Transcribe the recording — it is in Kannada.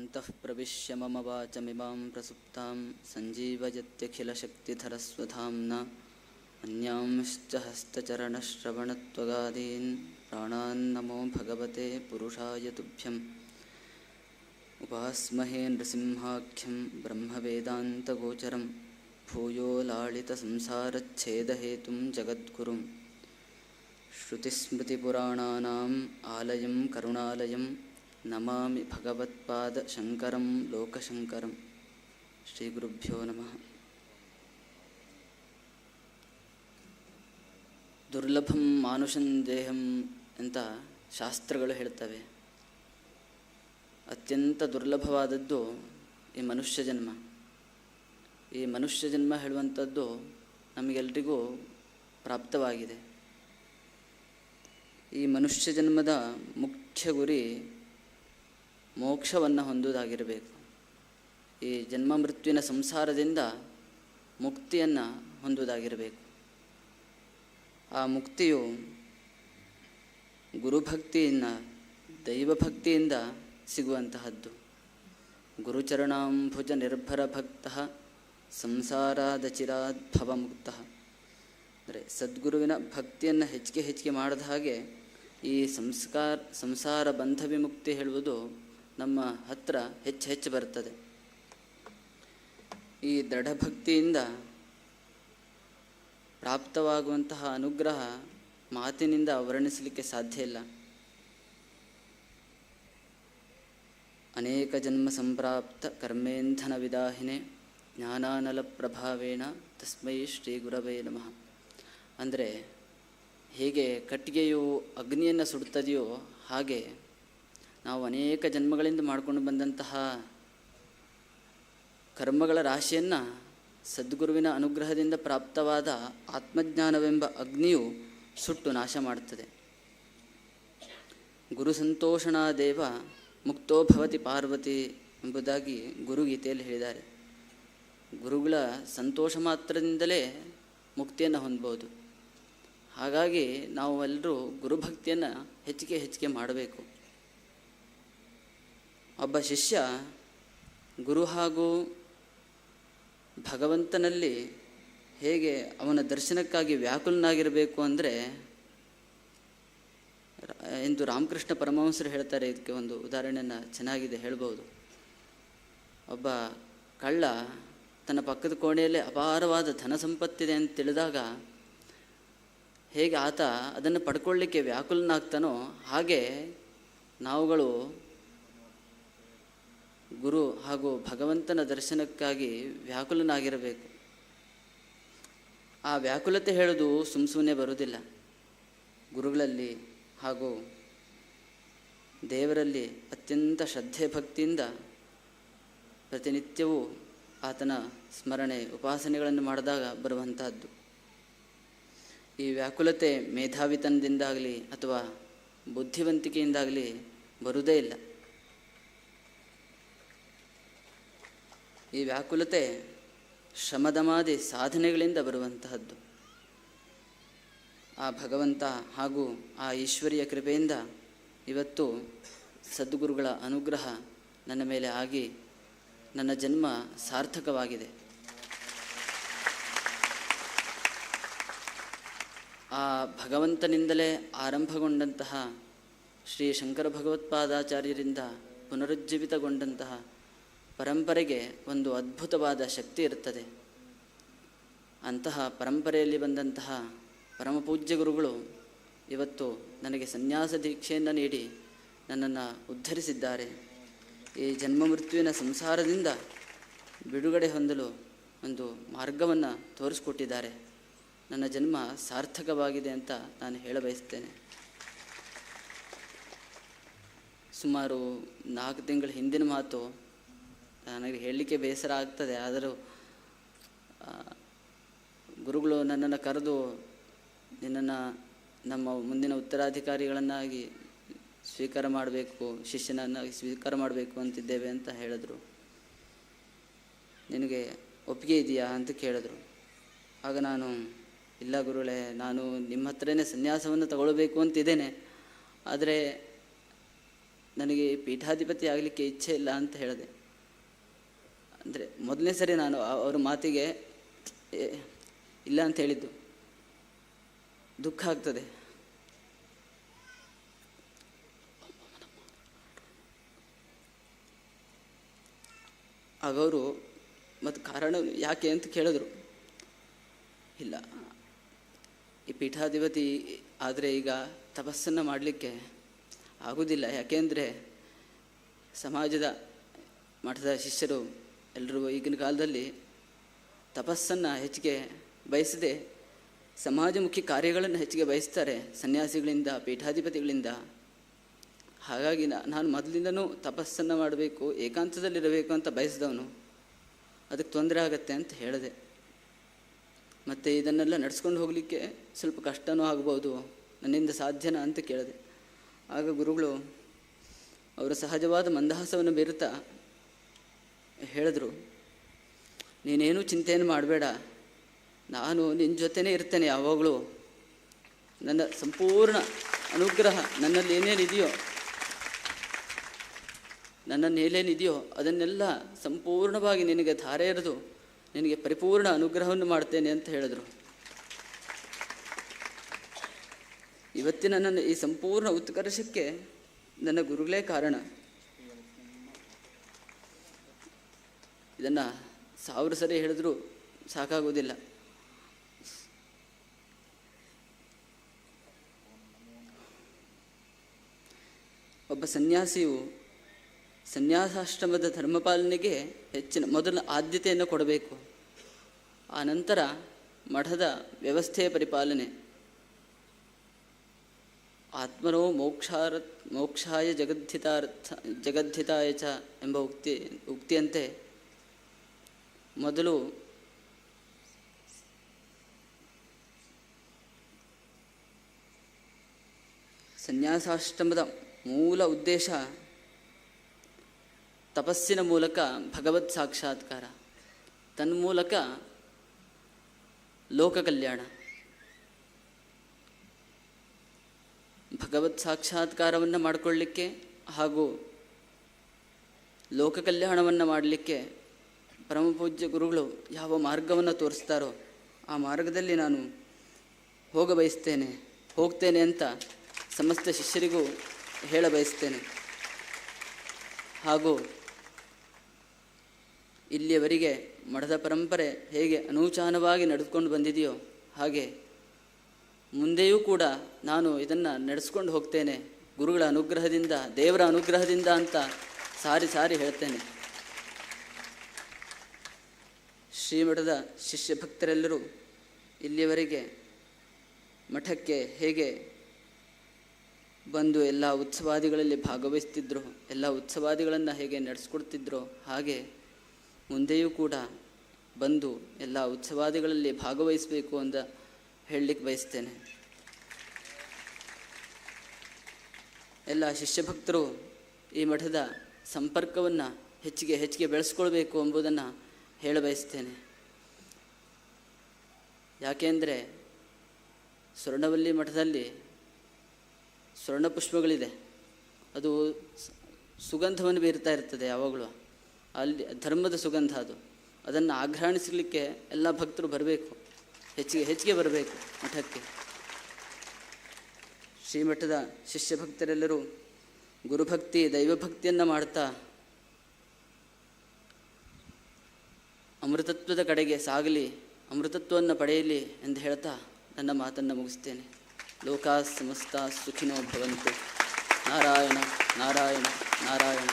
ಅಂತಃ ಪ್ರವಿಶ್ಯ ಮಮ ವಾಚಮಿಮಾಂ ಪ್ರಸುಪ್ತಾಂ ಸಂಜೀವಯತ್ಯಖಿಲಶಕ್ತಿಧರಸ್ವಧಾಮ್ನಾ ಅನ್ಯಾಂಶ್ಚ ಹಸ್ತಚರಣಶ್ರವಣತ್ವಗಾದೀನ್ ಪ್ರಾಣಾನ್ನಮೋ ಭಗವತೆ ಪುರುಷಾಯ ತುಭ್ಯಂ. ಉಪಾಸ್ಮಹೇ ನೃಸಿಂಹಾಖ್ಯಂ ಬ್ರಹ್ಮವೇದಾಂತಗೋಚರಂ ಭೂಯೋ ಲಾಳಿತಸಂಸಾರಚ್ಛೇದಹೇತುಂ ಜಗದ್ಗುರುಂ. ಶ್ರುತಿಸ್ಮೃತಿಪುರಾಣಾನಾಂ ಆಲಯಂ ಕರುಣಾಲಯಂ ನಮಾಮಿ ಭಗವತ್ಪಾದ ಶಂಕರಂ ಲೋಕಶಂಕರಂ. ಶ್ರೀ ಗುರುಭ್ಯೋ ನಮಃ. ದುರ್ಲಭಂ ಮಾನುಷಂ ದೇಹಂ ಅಂತ ಶಾಸ್ತ್ರಗಳು ಹೇಳ್ತವೆ. ಅತ್ಯಂತ ದುರ್ಲಭವಾದದ್ದು ಈ ಮನುಷ್ಯ ಜನ್ಮ. ಈ ಮನುಷ್ಯ ಜನ್ಮ ಹೇಳುವಂಥದ್ದು ನಮಗೆಲ್ರಿಗೂ ಪ್ರಾಪ್ತವಾಗಿದೆ. ಈ ಮನುಷ್ಯ ಜನ್ಮದ ಮುಖ್ಯ ಗುರಿ ಮೋಕ್ಷವನ್ನು ಹೊಂದುವುದಾಗಿರಬೇಕು. ಈ ಜನ್ಮ ಮೃತ್ಯುವಿನ ಸಂಸಾರದಿಂದ ಮುಕ್ತಿಯನ್ನು ಹೊಂದುವುದಾಗಿರಬೇಕು. ಆ ಮುಕ್ತಿಯು ಗುರುಭಕ್ತಿಯಿಂದ, ದೈವಭಕ್ತಿಯಿಂದ ಸಿಗುವಂತಹದ್ದು. ಗುರುಚರಣಾಂಬುಜ ನಿರ್ಭರ ಭಕ್ತ ಸಂಸಾರಾದಚಿರಾದ್ಭವ ಮುಕ್ತ. ಅಂದರೆ ಸದ್ಗುರುವಿನ ಭಕ್ತಿಯನ್ನು ಹೆಚ್ಚಿಗೆ ಮಾಡಿದ ಹಾಗೆ ಈ ಸಂಸಾರ ಬಂಧ ವಿಮುಕ್ತಿ ಹೇಳುವುದು ನಮ್ಮ ಹತ್ರ ಹೆಚ್ಚು ಬರ್ತದೆ. ಈ ದೃಢಭಕ್ತಿಯಿಂದ ಪ್ರಾಪ್ತವಾಗುವಂತಹ ಅನುಗ್ರಹ ಮಾತಿನಿಂದ ವರ್ಣಿಸಲಿಕ್ಕೆ ಸಾಧ್ಯ ಇಲ್ಲ. ಅನೇಕ ಜನ್ಮ ಸಂಪ್ರಾಪ್ತ ಕರ್ಮೇಂಧನ ವಿದಾಹಿನೆ ಜ್ಞಾನಾನಲ ಪ್ರಭಾವೇಣ ತಸ್ಮೈ ಶ್ರೀ ಗುರವೇ ನಮಃ. ಅಂದರೆ ಹೇಗೆ ಕಟ್ಟಿಗೆಯು ಅಗ್ನಿಯನ್ನು ಸುಡುತ್ತದೆಯೋ ಹಾಗೆ ನಾವು ಅನೇಕ ಜನ್ಮಗಳಿಂದ ಮಾಡಿಕೊಂಡು ಬಂದಂತಹ ಕರ್ಮಗಳ ರಾಶಿಯನ್ನು ಸದ್ಗುರುವಿನ ಅನುಗ್ರಹದಿಂದ ಪ್ರಾಪ್ತವಾದ ಆತ್ಮಜ್ಞಾನವೆಂಬ ಅಗ್ನಿಯು ಸುಟ್ಟು ನಾಶ ಮಾಡುತ್ತದೆ. ಗುರು ಸಂತೋಷಣಾ ದೇವ ಮುಕ್ತೋ ಭವತಿ ಪಾರ್ವತಿ ಎಂಬುದಾಗಿ ಗುರುಗೀತೆಯಲ್ಲಿ ಹೇಳಿದ್ದಾರೆ. ಗುರುಗಳ ಸಂತೋಷ ಮಾತ್ರದಿಂದಲೇ ಮುಕ್ತಿಯನ್ನು ಹೊಂದಬಹುದು. ಹಾಗಾಗಿ ನಾವು ಎಲ್ಲರೂ ಗುರುಭಕ್ತಿಯನ್ನು ಹೆಚ್ಚಿಗೆ ಮಾಡಬೇಕು. ಒಬ್ಬ ಶಿಷ್ಯ ಗುರು ಹಾಗೂ ಭಗವಂತನಲ್ಲಿ ಹೇಗೆ ಅವನ ದರ್ಶನಕ್ಕಾಗಿ ವ್ಯಾಕುಲನಾಗಿರಬೇಕು ಅಂದರೆ ಎಂದು ರಾಮಕೃಷ್ಣ ಪರಮಹಂಸರು ಹೇಳ್ತಾರೆ. ಇದಕ್ಕೆ ಒಂದು ಉದಾಹರಣೆಯನ್ನು ಚೆನ್ನಾಗಿದೆ ಹೇಳ್ಬೋದು. ಒಬ್ಬ ಕಳ್ಳ ತನ್ನ ಪಕ್ಕದ ಕೋಣೆಯಲ್ಲಿ ಅಪಾರವಾದ ಧನ ಸಂಪತ್ತಿದೆ ಅಂತ ತಿಳಿದಾಗ ಹೇಗೆ ಆತ ಅದನ್ನು ಪಡ್ಕೊಳ್ಳಿಕ್ಕೆ ವ್ಯಾಕುಲನಾಗ್ತಾನೋ ಹಾಗೆ ನಾವುಗಳು ಗುರು ಹಾಗೂ ಭಗವಂತನ ದರ್ಶನಕ್ಕಾಗಿ ವ್ಯಾಕುಲನಾಗಿರಬೇಕು. ಆ ವ್ಯಾಕುಲತೆ ಹೇಳೋದು ಸುಮ್ಮನೆ ಬರುವುದಿಲ್ಲ. ಗುರುಗಳಲ್ಲಿ ಹಾಗೂ ದೇವರಲ್ಲಿ ಅತ್ಯಂತ ಶ್ರದ್ಧೆ ಭಕ್ತಿಯಿಂದ ಪ್ರತಿನಿತ್ಯವೂ ಆತನ ಸ್ಮರಣೆ ಉಪಾಸನೆಗಳನ್ನು ಮಾಡಿದಾಗ ಬರುವಂತಹದ್ದು. ಈ ವ್ಯಾಕುಲತೆ ಮೇಧಾವಿತನದಿಂದಾಗಲಿ ಅಥವಾ ಬುದ್ಧಿವಂತಿಕೆಯಿಂದಾಗಲಿ ಬರುವುದೇ ಇಲ್ಲ. ಈ ವ್ಯಾಕುಲತೆ ಶ್ರಮದಮಾದಿ ಸಾಧನೆಗಳಿಂದ ಬರುವಂತಹದ್ದು. ಆ ಭಗವಂತ ಹಾಗೂ ಆ ಈಶ್ವರಿಯ ಕೃಪೆಯಿಂದ ಇವತ್ತು ಸದ್ಗುರುಗಳ ಅನುಗ್ರಹ ನನ್ನ ಮೇಲೆ ಆಗಿ ನನ್ನ ಜನ್ಮ ಸಾರ್ಥಕವಾಗಿದೆ. ಆ ಭಗವಂತನಿಂದಲೇ ಆರಂಭಗೊಂಡಂತಹ ಶ್ರೀ ಶಂಕರ ಭಗವತ್ಪಾದಾಚಾರ್ಯರಿಂದ ಪುನರುಜ್ಜೀವಿತಗೊಂಡಂತಹ ಪರಂಪರೆಗೆ ಒಂದು ಅದ್ಭುತವಾದ ಶಕ್ತಿ ಇರುತ್ತದೆ. ಅಂತಹ ಪರಂಪರೆಯಲ್ಲಿ ಬಂದಂತಹ ಪರಮಪೂಜ್ಯ ಗುರುಗಳು ಇವತ್ತು ನನಗೆ ಸನ್ಯಾಸ ದೀಕ್ಷೆಯನ್ನು ನೀಡಿ ನನ್ನನ್ನು ಉದ್ಧರಿಸಿದ್ದಾರೆ. ಈ ಜನ್ಮ ಮೃತ್ಯುವಿನ ಸಂಸಾರದಿಂದ ಬಿಡುಗಡೆ ಹೊಂದಲು ಒಂದು ಮಾರ್ಗವನ್ನು ತೋರಿಸ್ಕೊಟ್ಟಿದ್ದಾರೆ. ನನ್ನ ಜನ್ಮ ಸಾರ್ಥಕವಾಗಿದೆ ಅಂತ ನಾನು ಹೇಳಬಯಸ್ತೇನೆ. ಸುಮಾರು 4 ತಿಂಗಳ ಹಿಂದಿನ ಮಾತು. ನನಗೆ ಹೇಳಲಿಕ್ಕೆ ಬೇಸರ ಆಗ್ತದೆ. ಆದರೂ ಗುರುಗಳು ನನ್ನನ್ನು ಕರೆದು ನಿನ್ನನ್ನು ನಮ್ಮ ಮುಂದಿನ ಉತ್ತರಾಧಿಕಾರಿಗಳನ್ನಾಗಿ ಸ್ವೀಕಾರ ಮಾಡಬೇಕು, ಶಿಷ್ಯನನ್ನಾಗಿ ಸ್ವೀಕಾರ ಮಾಡಬೇಕು ಅಂತಿದ್ದೇವೆ ಅಂತ ಹೇಳಿದ್ರು. ನಿನಗೆ ಒಪ್ಪಿಗೆ ಇದೆಯಾ ಅಂತ ಕೇಳಿದ್ರು. ಆಗ ನಾನು ಇಲ್ಲ ಗುರುಗಳೇ, ನಾನು ನಿಮ್ಮ ಹತ್ರನೇ ಸನ್ಯಾಸವನ್ನು ತಗೊಳ್ಬೇಕು ಅಂತಿದ್ದೇನೆ. ಆದರೆ ನನಗೆ ಪೀಠಾಧಿಪತಿ ಆಗಲಿಕ್ಕೆ ಇಚ್ಛೆ ಇಲ್ಲ ಅಂತ ಹೇಳಿದೆ. ಅಂದರೆ ಮೊದಲನೇ ಸರಿ ನಾನು ಅವ್ರ ಮಾತಿಗೆ ಇಲ್ಲ ಅಂತ ಹೇಳಿದ್ದು. ದುಃಖ ಆಗ್ತದೆ. ಆಗ ಅವರು ಮತ್ತು ಕಾರಣ ಯಾಕೆ ಅಂತ ಕೇಳಿದ್ರು. ಇಲ್ಲ, ಈ ಪೀಠಾಧಿಪತಿ ಆದರೆ ಈಗ ತಪಸ್ಸನ್ನು ಮಾಡಲಿಕ್ಕೆ ಆಗೋದಿಲ್ಲ. ಯಾಕೆಂದರೆ ಸಮಾಜದ ಮಠದ ಶಿಷ್ಯರು ಎಲ್ಲರೂ ಈಗಿನ ಕಾಲದಲ್ಲಿ ತಪಸ್ಸನ್ನು ಹೆಚ್ಚಿಗೆ ಬಯಸದೆ ಸಮಾಜಮುಖಿ ಕಾರ್ಯಗಳನ್ನು ಹೆಚ್ಚಿಗೆ ಬಯಸ್ತಾರೆ ಸನ್ಯಾಸಿಗಳಿಂದ, ಪೀಠಾಧಿಪತಿಗಳಿಂದ. ಹಾಗಾಗಿ ನಾನು ಮೊದಲಿಂದನೂ ತಪಸ್ಸನ್ನು ಮಾಡಬೇಕು, ಏಕಾಂತದಲ್ಲಿರಬೇಕು ಅಂತ ಬಯಸಿದವನು. ಅದಕ್ಕೆ ತೊಂದರೆ ಆಗತ್ತೆ ಅಂತ ಹೇಳಿದೆ. ಮತ್ತು ಇದನ್ನೆಲ್ಲ ನಡೆಸ್ಕೊಂಡು ಹೋಗಲಿಕ್ಕೆ ಸ್ವಲ್ಪ ಕಷ್ಟನೂ ಆಗ್ಬೋದು, ನನ್ನಿಂದ ಸಾಧ್ಯನಾ ಅಂತ ಕೇಳಿದೆ. ಆಗ ಗುರುಗಳು ಅವರ ಸಹಜವಾದ ಮಂದಹಾಸವನ್ನು ಬೀರುತ್ತಾ ಹೇಳಿದ್ರು, ನೀನೇನು ಚಿಂತೆಯನ್ನು ಮಾಡಬೇಡ, ನಾನು ನಿನ್ನ ಜೊತೆನೇ ಇರ್ತೇನೆ ಯಾವಾಗಲೂ. ನನ್ನ ಸಂಪೂರ್ಣ ಅನುಗ್ರಹ ನನ್ನಲ್ಲಿ ಏನೇನಿದೆಯೋ ಅದನ್ನೆಲ್ಲ ಸಂಪೂರ್ಣವಾಗಿ ನಿನಗೆ ಧಾರೆ ಎರೆದು ನಿನಗೆ ಪರಿಪೂರ್ಣ ಅನುಗ್ರಹವನ್ನು ಮಾಡ್ತೇನೆ ಅಂತ ಹೇಳಿದರು. ಇವತ್ತಿನ ನನ್ನ ಈ ಸಂಪೂರ್ಣ ಉತ್ಕರ್ಷಕ್ಕೆ ನನ್ನ ಗುರುಗಳೇ ಕಾರಣ. ಇದನ್ನು 1000 ಸರಿ ಹೇಳಿದ್ರೂ ಸಾಕಾಗೋದಿಲ್ಲ. ಒಬ್ಬ ಸನ್ಯಾಸಿಯು ಸನ್ಯಾಸಾಶ್ರಮದ ಧರ್ಮಪಾಲನೆಗೆ ಮೊದಲ ಆದ್ಯತೆಯನ್ನು ಕೊಡಬೇಕು. ಆ ನಂತರ ಮಠದ ವ್ಯವಸ್ಥೆಯ ಪರಿಪಾಲನೆ. ಆತ್ಮನೋ ಮೋಕ್ಷಾಯ ಜಗದ್ಧಿತಾಯ ಚ ಎಂಬ ಉಕ್ತಿಯಂತೆ ಮೊದಲು ಸನ್ಯಾಸಾಶ್ರಮದ ಮೂಲ ಉದ್ದೇಶ ತಪಸ್ಸಿನ ಮೂಲಕ ಭಗವತ್ ಸಾಕ್ಷಾತ್ಕಾರ, ತನ್ಮೂಲಕ ಲೋಕ ಕಲ್ಯಾಣ. ಭಗವತ್ ಸಾಕ್ಷಾತ್ಕಾರವನ್ನು ಮಾಡಿಕೊಳ್ಳಲಿಕ್ಕೆ ಹಾಗೂ ಲೋಕ ಕಲ್ಯಾಣವನ್ನು ಮಾಡಲಿಕ್ಕೆ ಪರಮಪೂಜ್ಯ ಗುರುಗಳು ಯಾವ ಮಾರ್ಗವನ್ನು ತೋರಿಸ್ತಾರೋ ಆ ಮಾರ್ಗದಲ್ಲಿ ನಾನು ಹೋಗ್ತೇನೆ ಅಂತ ಸಮಸ್ತ ಶಿಷ್ಯರಿಗೂ ಹೇಳ ಬಯಸ್ತೇನೆ. ಹಾಗೂ ಇಲ್ಲಿಯವರೆಗೆ ಮಠದ ಪರಂಪರೆ ಹೇಗೆ ಅನೂಚಾನವಾಗಿ ನಡೆದುಕೊಂಡು ಬಂದಿದೆಯೋ ಹಾಗೆ ಮುಂದೆಯೂ ಕೂಡ ನಾನು ಇದನ್ನು ನಡೆಸ್ಕೊಂಡು ಹೋಗ್ತೇನೆ ಗುರುಗಳ ಅನುಗ್ರಹದಿಂದ, ದೇವರ ಅನುಗ್ರಹದಿಂದ ಅಂತ ಸಾರಿ ಹೇಳ್ತೇನೆ. ಶ್ರೀಮಠದ ಶಿಷ್ಯ ಭಕ್ತರೆಲ್ಲರೂ ಇಲ್ಲಿಯವರೆಗೆ ಮಠಕ್ಕೆ ಹೇಗೆ ಬಂದು ಎಲ್ಲ ಉತ್ಸವಾದಿಗಳಲ್ಲಿ ಭಾಗವಹಿಸ್ತಿದ್ರು, ಎಲ್ಲ ಉತ್ಸವಾದಿಗಳನ್ನು ಹೇಗೆ ನಡೆಸ್ಕೊಡ್ತಿದ್ರೋ ಹಾಗೆ ಮುಂದೆಯೂ ಕೂಡ ಬಂದು ಎಲ್ಲ ಉತ್ಸವಾದಿಗಳಲ್ಲಿ ಭಾಗವಹಿಸಬೇಕು ಅಂತ ಹೇಳಲಿಕ್ಕೆ ಬಯಸ್ತೇನೆ. ಎಲ್ಲ ಶಿಷ್ಯಭಕ್ತರು ಈ ಮಠದ ಸಂಪರ್ಕವನ್ನು ಹೆಚ್ಚಿಗೆ ಬೆಳೆಸ್ಕೊಳ್ಬೇಕು ಎಂಬುದನ್ನು ಹೇಳ ಬಯಸ್ತೇನೆ. ಯಾಕೆಂದರೆ ಸ್ವರ್ಣವಲ್ಲಿ ಮಠದಲ್ಲಿ ಸ್ವರ್ಣ ಪುಷ್ಪಗಳಿದೆ, ಅದು ಸುಗಂಧವನ್ನು ಬೀರ್ತಾ ಇರ್ತದೆ ಯಾವಾಗಲೂ. ಅಲ್ಲಿ ಧರ್ಮದ ಸುಗಂಧ ಅದು. ಅದನ್ನು ಆಘ್ರಾಣಿಸಲಿಕ್ಕೆ ಎಲ್ಲ ಭಕ್ತರು ಬರಬೇಕು, ಹೆಚ್ಚಿಗೆ ಬರಬೇಕು ಮಠಕ್ಕೆ. ಶ್ರೀಮಠದ ಶಿಷ್ಯ ಭಕ್ತರೆಲ್ಲರೂ ಗುರುಭಕ್ತಿ ದೈವಭಕ್ತಿಯನ್ನು ಮಾಡ್ತಾ ಅಮೃತತ್ವದ ಕಡೆಗೆ ಸಾಗಲಿ, ಅಮೃತತ್ವವನ್ನು ಪಡೆಯಲಿ ಎಂದು ಹೇಳ್ತಾ ನನ್ನ ಮಾತನ್ನು ಮುಗಿಸ್ತೇನೆ. ಲೋಕಾ ಸಮಸ್ತ ಸುಖಿನೋ ಭವಂತು. ನಾರಾಯಣ ನಾರಾಯಣ ನಾರಾಯಣ.